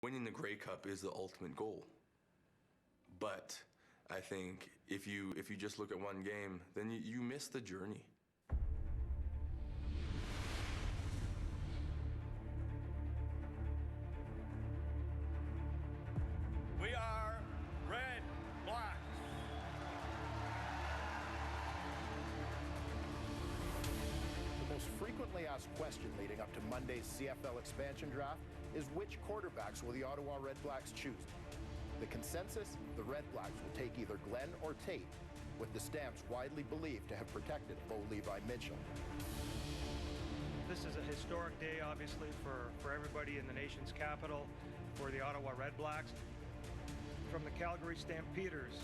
Winning the Grey Cup is the ultimate goal. But I think if you just look at one game, then you miss the journey. We are Red Blacks. The most frequently asked question leading up to Monday's CFL expansion draft is which quarterbacks will the Ottawa Red Blacks choose? The consensus, the Red Blacks will take either Glenn or Tate, with the Stamps widely believed to have protected Bo Levi Mitchell. This is a historic day, obviously, for everybody in the nation's capital, for the Ottawa Red Blacks. From the Calgary Stampeders,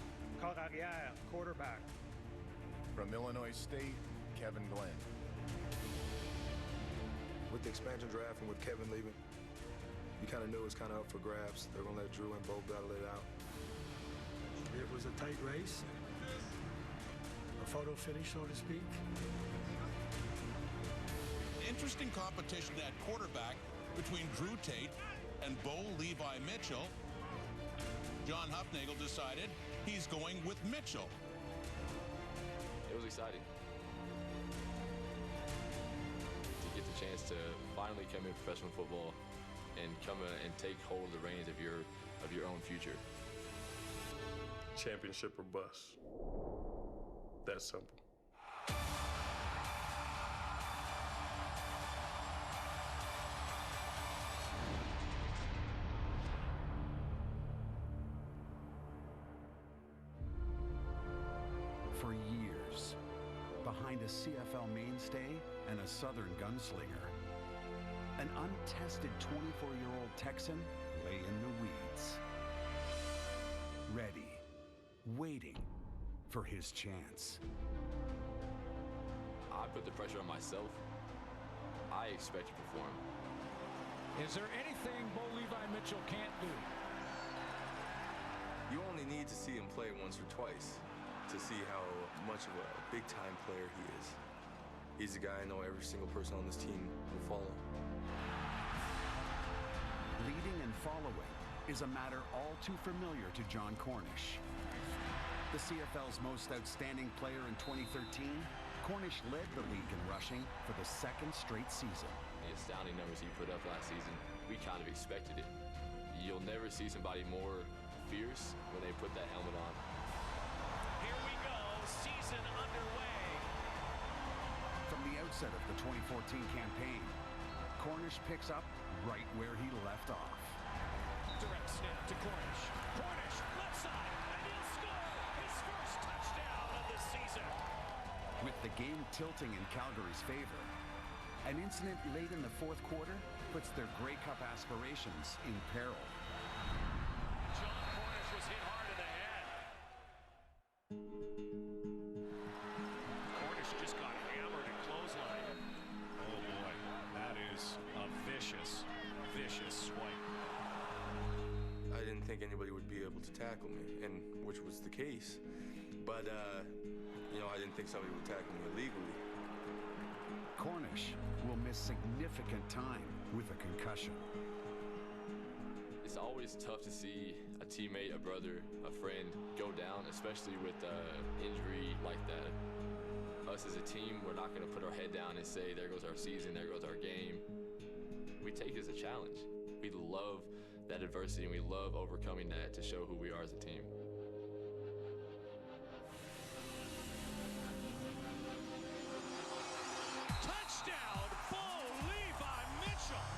Carrière, quarterback. From Illinois State, Kevin Glenn. With the expansion draft and with Kevin leaving, you kind of knew it was kind of up for grabs. They're going to let Drew and Bo battle it out. It was a tight race, a photo finish, so to speak. Interesting competition at quarterback between Drew Tate and Bo Levi Mitchell. John Hufnagel decided he's going with Mitchell. It was exciting to get the chance to finally come in professional football and come in and take hold of the reins of your own future. Championship or bust. That simple. For years, behind a CFL mainstay and a Southern gunslinger, an untested 24-year-old Texan lay in the weeds. Ready, waiting for his chance. I put the pressure on myself. I expect to perform. Is there anything Bo Levi Mitchell can't do? You only need to see him play once or twice to see how much of a big-time player he is. He's the guy I know every single person on this team will follow. Leading and following is a matter all too familiar to John Cornish. The CFL's most outstanding player in 2013, Cornish led the league in rushing for the second straight season. The astounding numbers he put up last season, we kind of expected it. You'll never see somebody more fierce when they put that helmet on. Here we go, season underway. From the outset of the 2014 campaign, Cornish picks up right where he left off. Direct snap to Cornish. Cornish, left side, and he'll score his first touchdown of the season. With the game tilting in Calgary's favor, an incident late in the fourth quarter puts their Grey Cup aspirations in peril. John Cornish was hit hard in the head. Cornish just got hammered at clothesline. Oh boy, that is a vicious, vicious swipe. I didn't think anybody would be able to tackle me, and which was the case. But, you know, I didn't think somebody would tackle me illegally. Cornish will miss significant time with a concussion. It's always tough to see a teammate, a brother, a friend go down, especially with an injury like that. Us as a team, we're not going to put our head down and say, there goes our season, there goes our game. We take it as a challenge. We love that adversity, and we love overcoming that to show who we are as a team. Touchdown, Bo Levi Mitchell!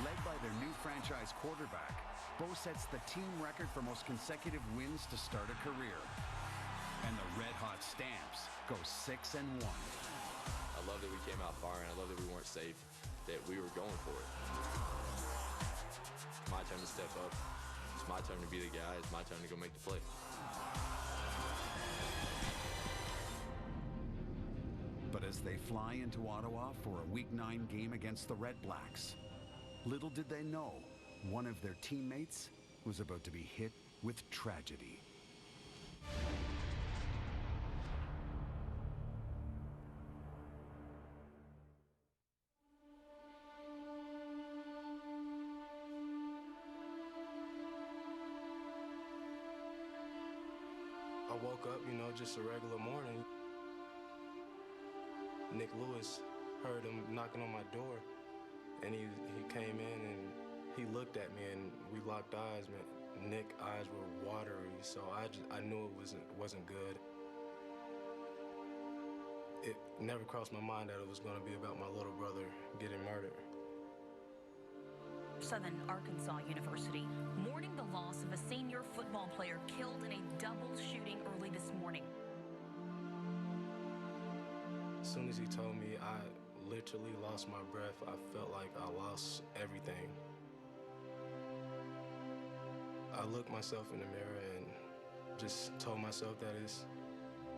Led by their new franchise quarterback, Bo sets the team record for most consecutive wins to start a career. And the red-hot Stamps go 6-1. I love that we came out firing. I love that we weren't safe, that we were going for it. It's my turn to step up. It's my turn to be the guy. It's my turn to go make the play. But as they fly into Ottawa for a Week 9 game against the Red Blacks, little did they know one of their teammates was about to be hit with tragedy. woke up, you know, just a regular morning. Nick Lewis heard him knocking on my door, and he came in and he looked at me, and we locked eyes, man. Nick's eyes were watery, so I knew it wasn't good. It never crossed my mind that it was going to be about my little brother getting murdered. Southern Arkansas University mourning the loss of a senior football player killed in a double shooting early this morning. As soon as he told me, I literally lost my breath. I felt like I lost everything. I looked myself in the mirror and just told myself that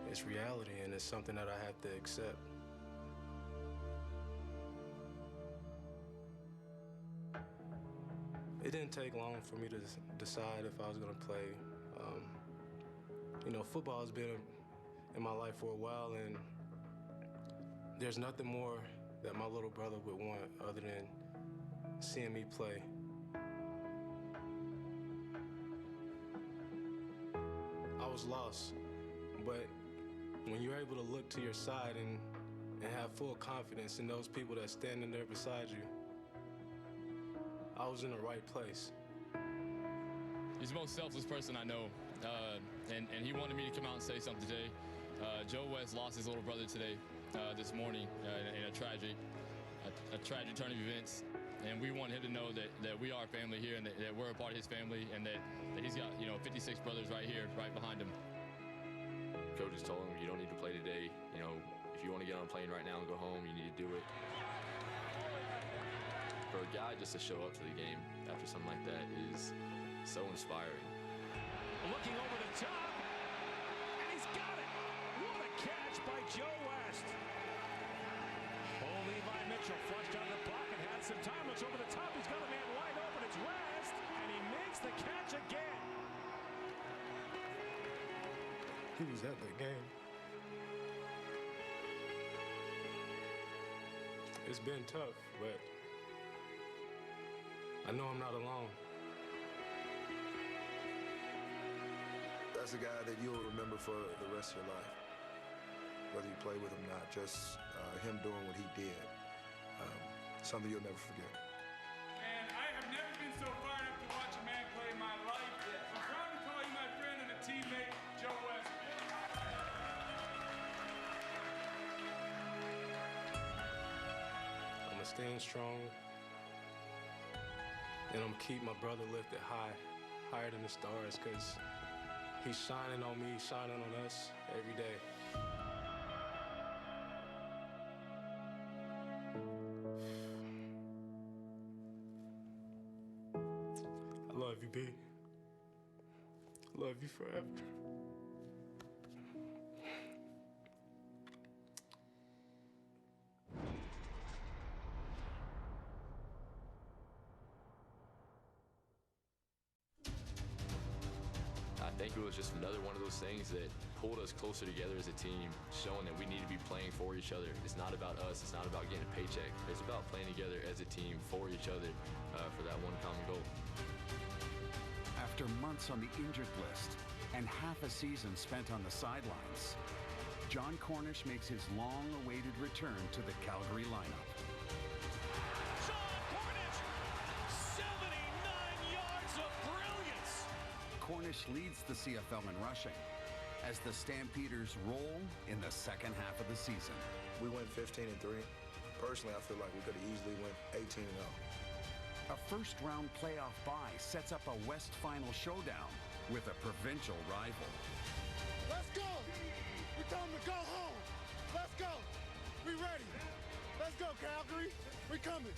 it's reality and it's something that I have to accept. It didn't take long for me to decide if I was going to play. You know, football has been in my life for a while, and there's nothing more that my little brother would want other than seeing me play. I was lost, but when you're able to look to your side and have full confidence in those people that's standing there beside you, I was in the right place. He's the most selfless person I know, and he wanted me to come out and say something today. Joe West lost his little brother today, this morning, in a tragic turn of events, and we want him to know that we are family here, and that we're a part of his family, and that he's got 56 brothers right here, right behind him. Coaches told him, you don't need to play today. You know, if you want to get on a plane right now and go home, you need to do it. For a guy just to show up to the game after something like that is so inspiring. Looking over the top, and he's got it. What a catch by Joe West. Oh, Levi Mitchell flushed out of the pocket, had some time, looks over the top, he's got a man wide open, it's West, and he makes the catch again. He was at the game. It's been tough, but I know I'm not alone. That's a guy that you'll remember for the rest of your life, whether you play with him or not. Just him doing what he did, something you'll never forget. And I have never been so fired up to watch a man play in my life. I'm proud to call you my friend and a teammate, Joe West. I'm gonna stand strong, and I'm gonna keep my brother lifted high, higher than the stars, because he's shining on me, shining on us every day. I love you, B. I love you forever. I think it was just another one of those things that pulled us closer together as a team, showing that we need to be playing for each other. It's not about us. It's not about getting a paycheck. It's about playing together as a team for each other for that one common goal. After months on the injured list and half a season spent on the sidelines, John Cornish makes his long-awaited return to the Calgary lineup. Cornish leads the CFL in rushing as the Stampeders roll in the second half of the season. We went 15-3. Personally, I feel like we could have easily went 18-0. A first-round playoff bye sets up a West Final showdown with a provincial rival. Let's go! We told them to go home. Let's go. We ready. Let's go, Calgary. We coming.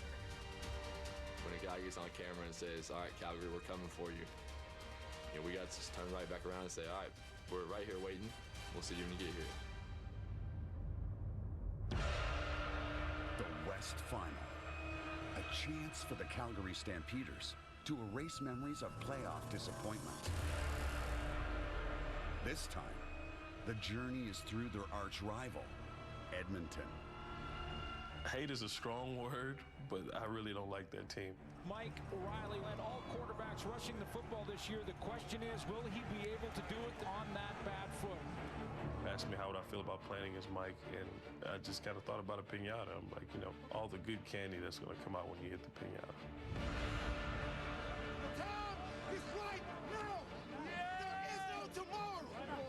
When a guy gets on camera and says, all right, Calgary, we're coming for you, we got to just turn right back around and say, all right, we're right here waiting. We'll see you when you get here. The West Final. A chance for the Calgary Stampeders to erase memories of playoff disappointment. This time, the journey is through their arch rival, Edmonton. Hate is a strong word, but I really don't like that team. Mike Riley led all quarterbacks rushing the football this year. The question is, will he be able to do it on that bad foot? Asked me how would I feel about playing against Mike, and I just kind of thought about a piñata. I'm like, you know, all the good candy that's going to come out when you hit the piñata. Time is right now. There is no tomorrow.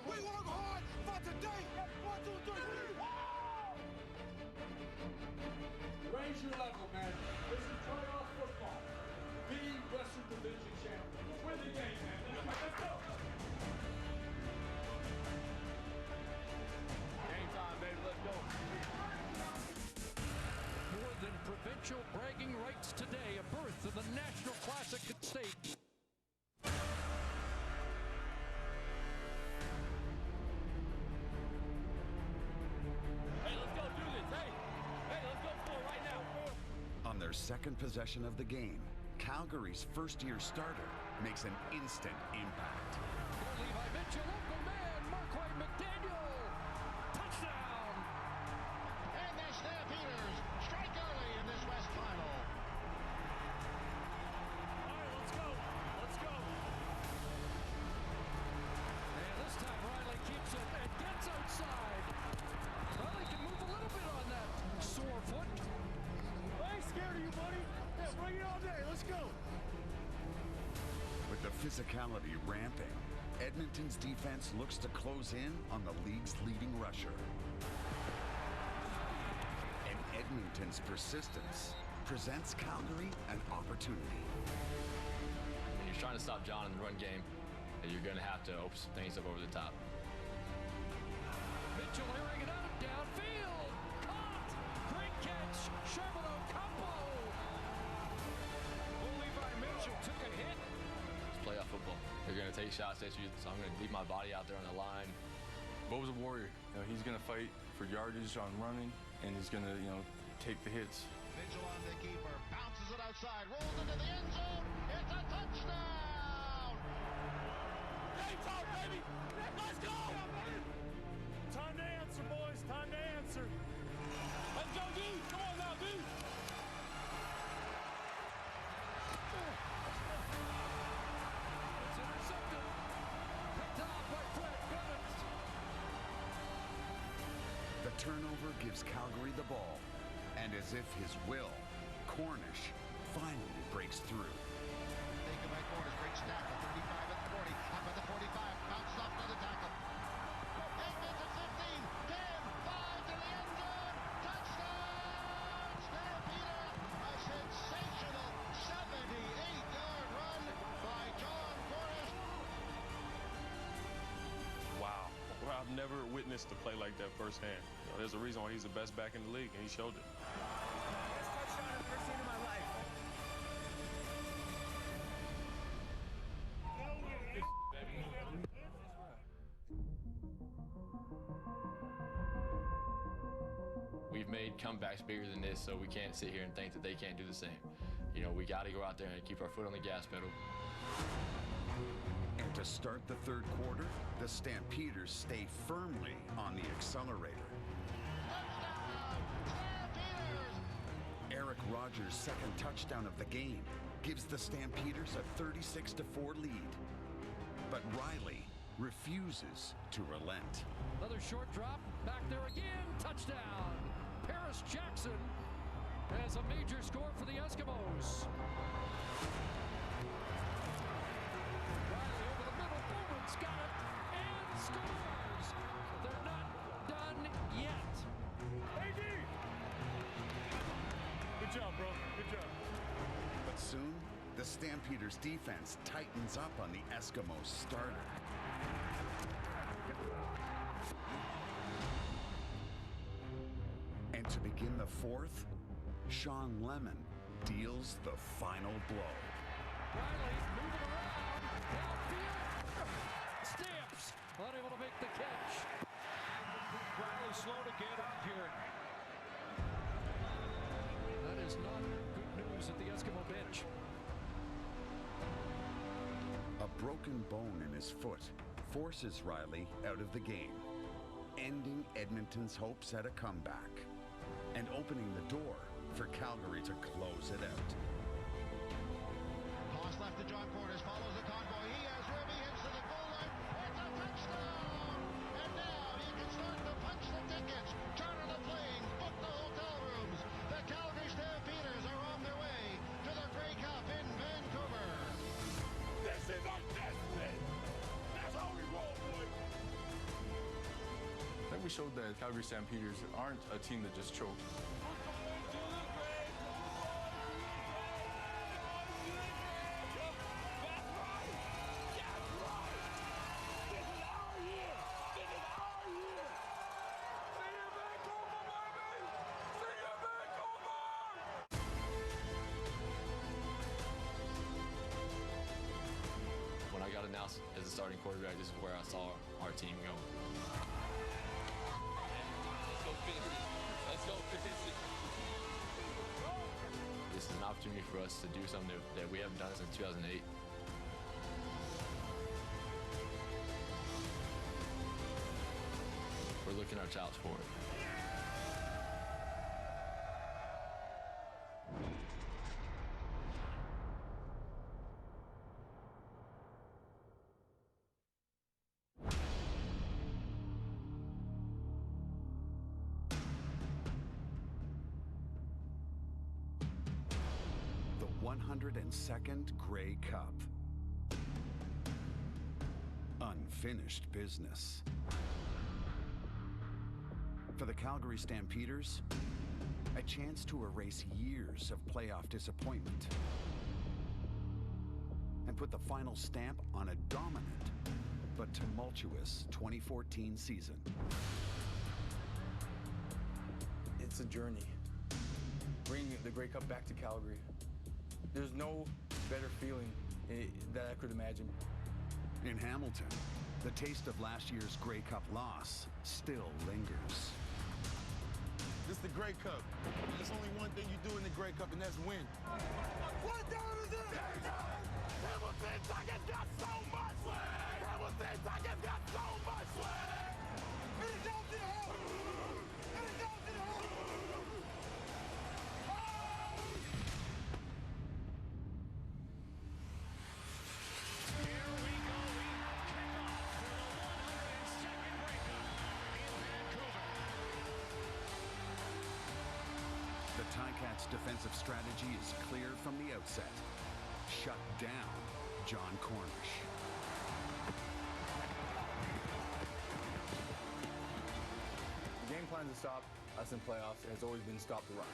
We work hard for today. 1, 2, 3. Raise your level, man. This is playoff football. Be Western Division champion. Win the game, man. Let's go. Game time, baby. Let's go. More than provincial bragging rights today, a berth in the National Classic at stake. Hey, let's go do this. Hey, let's go for it right now. On their second possession of the game, Calgary's first-year starter makes an instant impact. Levi Mitchell, local man, Marquay McDaniel. Touchdown! And the Stampeders strike early in this West Final. All right, let's go. Let's go. And this time Riley keeps it and gets outside. Riley can move a little bit on that sore foot. I ain't scared of you, buddy. Yeah, bring it all day. Let's go. With the physicality ramping, Edmonton's defense looks to close in on the league's leading rusher. And Edmonton's persistence presents Calgary an opportunity. When you're trying to stop John in the run game, and you're going to have to open some things up over the top. Mitchell airing it out downfield. Caught. Great catch. Charbonneau Campo. Levi Mitchell took a hit. It's playoff football. They're going to take shots at you, so I'm going to leave my body out there on the line. Bo's a warrior. You know, he's going to fight for yardage on running, and he's going to, you know, take the hits. Mitchell on the keeper, bounces it outside, rolls into the end zone. It's a touchdown! Game time, baby. Let's go. Time to answer, boys. Time to answer. Let's go, D. Come on now, D. It's intercepted. Picked off by Fred Bennett. The turnover gives Calgary the ball, and as if his will, Cornish finally breaks through. Taken by Cornish, breaks tackle, 35 at the 40, up at the 45, bounces off another tackle. 8 minutes and 15, 10, 5 to the end zone, touchdown! Stampeders, a sensational 78-yard run by John Cornish. Wow. Well, I've never witnessed a play like that firsthand. You know, there's a reason why he's the best back in the league, and he showed it. Best touchdown I've ever seen in my life. We've made comebacks bigger than this, so we can't sit here and think that they can't do the same. You know, we got to go out there and keep our foot on the gas pedal. And to start the third quarter, the Stampeders stay firmly on the accelerator. Eric Rogers' second touchdown of the game gives the Stampeders a 36-4 lead. But Riley refuses to relent. Another short drop. Back there again. Touchdown. Paris Jackson has a major score for the Eskimos. Riley over the middle. Bowman's got it and scores. They're not done yet. AD! Good job, bro. Good job. But soon, the Stampeders' defense tightens up on the Eskimos' starter. And to begin the fourth, Sean Lemon deals the final blow. Riley moving around. Downfield. Stamps. Unable to make the catch. Riley slow to get up here. That is not good news at the Eskimo bench. A broken bone in his foot forces Riley out of the game, ending Edmonton's hopes at a comeback. and opening the door for Calgary to close it out. Toss left to John Cornish, follows the convoy. He has room, he hits to the goal line. It's a touchdown! And now you can start to punch the tickets, charter the planes, book the hotel rooms. The Calgary Stampeders are on their way to the Grey Cup in Vancouver. This is our destiny! That's how we roll, boys! I think we showed that Calgary Stampeders aren't a team that just choke. When I got announced as a starting quarterback, this is where I saw our team go. Let's go finish it. Let's go finish it. This is an opportunity for us to do something that we haven't done since 2008. We're looking our chops for it. The 102nd Grey Cup. Unfinished business. For the Calgary Stampeders, a chance to erase years of playoff disappointment and put the final stamp on a dominant but tumultuous 2014 season. It's a journey. Bringing the Grey Cup back to Calgary. There's no better feeling that I could imagine. In Hamilton, the taste of last year's Grey Cup loss still lingers. This is the Grey Cup. There's only one thing you do in the Grey Cup, and that's win. What down is it? Hamilton Tigers got so much swag! Hamilton Tigers got so much swag! It is down to the hole! It is down to the hole! Here we go. We kick off for the 102nd Grey Cup in Vancouver. The Ticats' defensive strategy is clear from the outset. Shut down John Cornish. The game plan to stop us in playoffs has always been stop the run.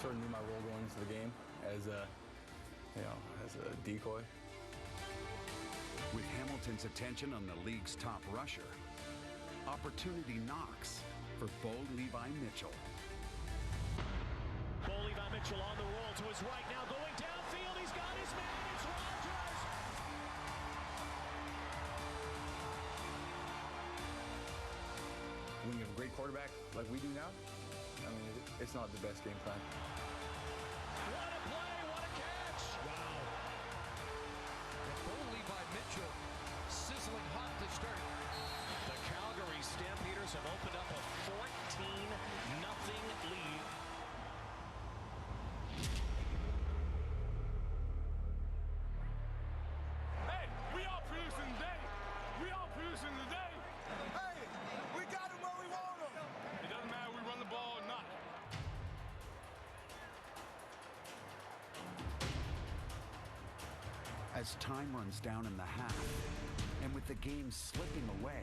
Sort of knew my role going into the game as a decoy. With Hamilton's attention on the league's top rusher, opportunity knocks for Bo Levi Mitchell. Bo Levi Mitchell on the roll to his right now, going downfield. He's got his man. It's Rogers. When you have a great quarterback like we do now, I mean, it's not the best game plan. What a play, what a catch. Wow. Bo Levi Mitchell sizzling hot to start. The Calgary Stampeders have opened up a 14-0 lead. Hey, we all producing today. We all producing today. Hey, we got him where we want him. It doesn't matter if we run the ball or not. As time runs down in the half, and with the game slipping away,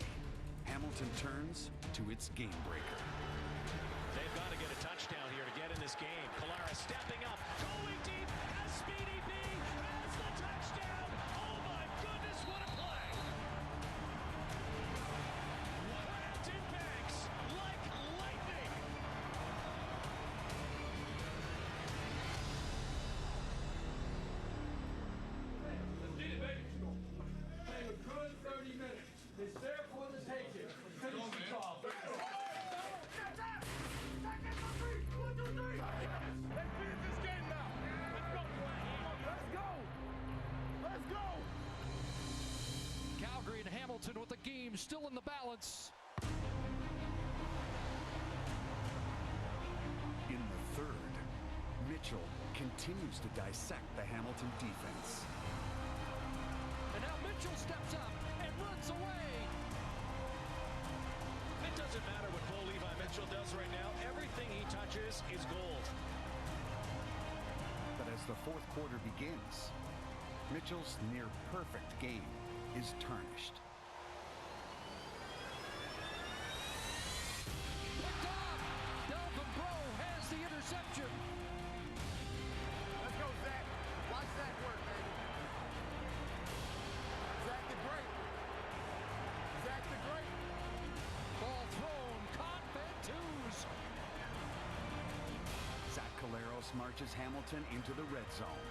Hamilton turns to its game breaker. They've got to get a touchdown here to get in this game. Calara stepping up, going deep, has Speedy B, has the touchdown. Oh my goodness, what a play. Brandon Banks, like lightning. Let's get it, baby. Play a good 30 minutes. It's there for the taking. Finish the job. Let's finish this game now. Let's go. Let's go. Let's go. Calgary and Hamilton with the game still in the balance. Mitchell continues to dissect the Hamilton defense. And now Mitchell steps up and runs away. It doesn't matter what Bo Levi Mitchell does right now. Everything he touches is gold. But as the fourth quarter begins, Mitchell's near-perfect game is tarnished. Picked off! Delvin Breaux has the interception. Let's go, Zach. Watch Zach work, baby. Zach the Great. Zach the Great. Ball thrown, caught, fed twos. Zach Collaros marches Hamilton into the red zone.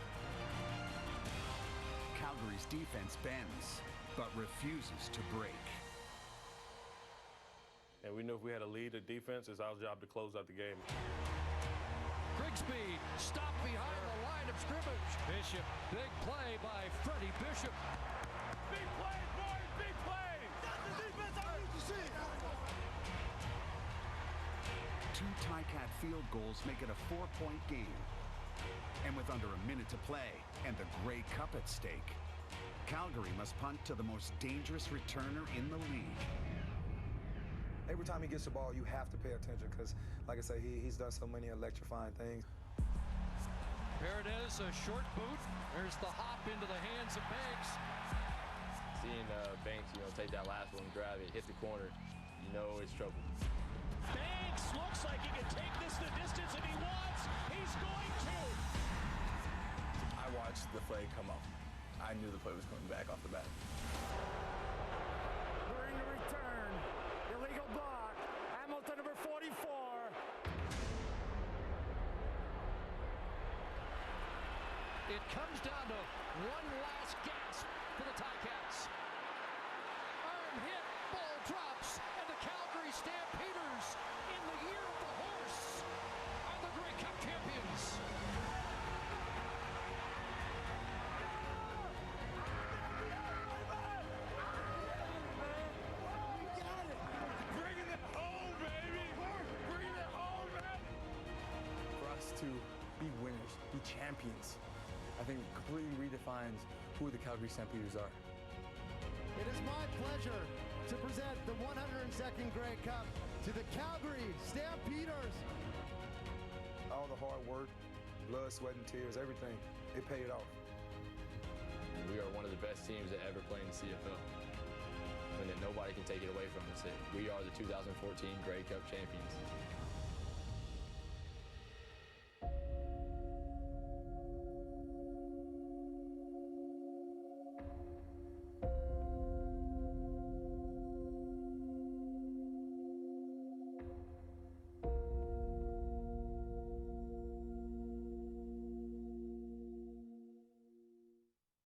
Calgary's defense bends, but refuses to break. And we knew if we had a lead of defense, it's our job to close out the game. Grigsby stopped behind the line of scrimmage. Bishop, big play by Freddie Bishop. Big plays, boys, big plays. That's the defense I need to see. Two Ticat field goals make it a 4-point game. And with under a minute to play and the Grey Cup at stake, Calgary must punt to the most dangerous returner in the league. Every time he gets the ball, you have to pay attention because, like I say, he's done so many electrifying things. There it is, a short boot. There's the hop into the hands of Banks. Seeing Banks, take that last one, grab it, hit the corner, it's trouble. Banks looks like he can take this the distance if he wants. He's going to. I watched the play come up. I knew the play was coming back off the bat. During the return, illegal block. Hamilton number 44. It comes down to one last gasp for the Ticats. Arm hit, ball drops, and the Calgary Stampeders, in the year of the horse, are the Grey Cup champions. Bringing it home, baby. Bringing it home, man. For us to be winners, be champions, I think it completely redefines who the Calgary Stampeders are. It is my pleasure to present the 102nd Grey Cup to the Calgary Stampeders. All the hard work, blood, sweat, and tears, everything, it paid off. We are one of the best teams that ever played in the CFL. And that nobody can take it away from us. We are the 2014 Grey Cup champions.